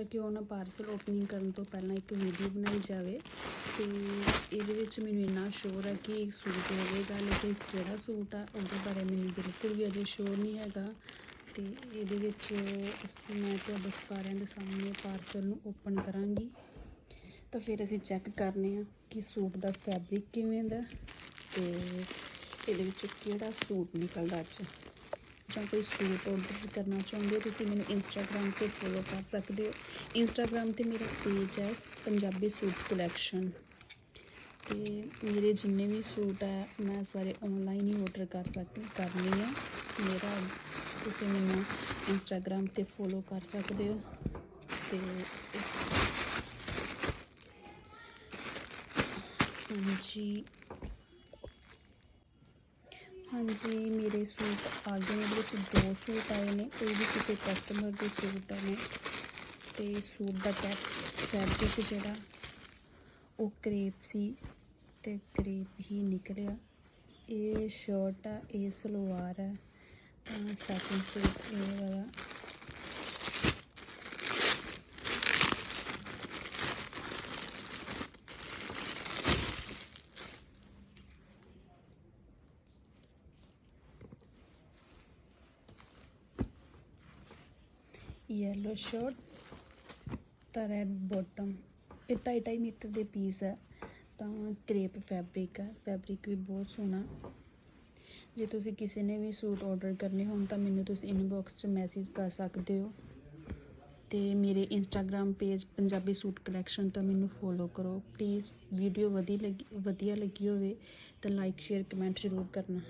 ਕਿਉਂ ਨਾ parcel opening ਕਰਨ ਤੋਂ ਪਹਿਲਾਂ ਇੱਕ ਵੀਡੀਓ ਬਣਾਈ ਜਾਵੇ ਤੇ ਇਹਦੇ ਵਿੱਚ ਮੈਨੂੰ ਇੰਨਾ ਸ਼ੋਰ ਹੈ ਕਿ ਸੂਟ ਹੋਵੇਗਾ, ਲੇਕਿਨ ਕਿਹੜਾ ਸੂਟ ਆ ਉਹਦੇ ਬਾਰੇ ਮੈਨੂੰ ਬਿਲਕੁਲ ਵੀ ਅਜੇ ਸ਼ੋਰ ਨਹੀਂ ਹੈਗਾ। ਤੇ ਇਹਦੇ ਵਿੱਚ ਮੈਂ ਤੁਹਾਡੇ ਸਾਰਿਆਂ ਦੇ ਸਾਹਮਣੇ ਪਾਰਸਲ ਨੂੰ ਓਪਨ ਕਰਾਂਗੀ ਤਾਂ ਫਿਰ ਅਸੀਂ ਚੈੱਕ ਕਰਨੇ ਆ ਕਿ ਸੂਟ ਦਾ ਫੈਬਰਿਕ ਕਿਵੇਂ ਦਾ ਤੇ ਇਹਦੇ ਵਿੱਚ ਕਿਹੜਾ ਸੂਟ ਨਿਕਲਦਾ। ਅੱਜ ਜਾਂ ਕੋਈ ਸੂਟ ਆਰਡਰ ਕਰਨਾ ਚਾਹੁੰਦੇ ਹੋ ਤੁਸੀਂ ਮੈਨੂੰ ਇੰਸਟਾਗ੍ਰਾਮ 'ਤੇ ਫੋਲੋ ਕਰ ਸਕਦੇ ਹੋ। ਇੰਸਟਾਗ੍ਰਾਮ 'ਤੇ ਮੇਰਾ ਪੇਜ ਹੈ ਪੰਜਾਬੀ ਸੂਟ ਕਲੈਕਸ਼ਨ ਅਤੇ ਮੇਰੇ ਜਿੰਨੇ ਵੀ ਸੂਟ ਹੈ ਮੈਂ ਸਾਰੇ ਔਨਲਾਈਨ ਹੀ ਆਰਡਰ ਕਰਨੀ ਆ। ਮੇਰਾ ਤੁਸੀਂ ਮੈਨੂੰ ਇੰਸਟਾਗ੍ਰਾਮ 'ਤੇ ਫੋਲੋ ਕਰ ਸਕਦੇ ਹੋ ਅਤੇ ਹਾਂਜੀ ਮੇਰੇ ਸੂਟ ਆ ਗਏ ਨੇ। ਇਹਦੇ ਵਿੱਚ 2 ਸੂਟ ਆਏ ਨੇ, ਇਹ ਵੀ ਕਿਸੇ ਕਸਟਮਰ ਦੇ ਸੂਟ ਨੇ ਅਤੇ ਸੂਟ ਦਾ ਫੈਬਰਿਕ ਜਿਹੜਾ ਉਹ ਕਰੇਪ ਸੀ ਅਤੇ ਕਰੇਪ ਹੀ ਨਿਕਲਿਆ। ਇਹ ਸ਼ਰਟ ਆ, ਇਹ ਸਲਵਾਰ ਹੈ ਤਾਂ ਸੈਕਿੰਡ ਸੂਟ ਇਹ ਵਾਲਾ। येलो शर्ट ਤਾਂ ਰੈਡ ਬੋਟਮ। ਇਹ 2.5 ਮੀਟਰ ਦੇ ਪੀਸ ਹੈ ਤਾਂ ਕਰੇਪ ਫੈਬਰਿਕ ਹੈ। ਫੈਬਰਿਕ ਵੀ ਬਹੁਤ ਸੋਹਣਾ। ਜੇ ਤੁਸੀਂ ਕਿਸੇ ਨੇ ਵੀ ਸੂਟ ਆਰਡਰ ਕਰਨੇ ਹੋਣ ਤਾਂ ਮੈਨੂੰ ਤੁਸੀਂ ਇਨਬੋਕਸ 'ਚ ਮੈਸੇਜ ਕਰ ਸਕਦੇ ਹੋ ਅਤੇ ਮੇਰੇ Instagram page Punjabi suit collection ਤੋਂ ਮੈਨੂੰ ਫੋਲੋ ਕਰੋ ਪਲੀਜ਼। ਵੀਡੀਓ ਵਧੀਆ ਲੱਗੀ ਹੋਵੇ ਤਾਂ ਲਾਈਕ ਸ਼ੇਅਰ ਕਮੈਂਟ ਜ਼ਰੂਰ ਕਰਨਾ।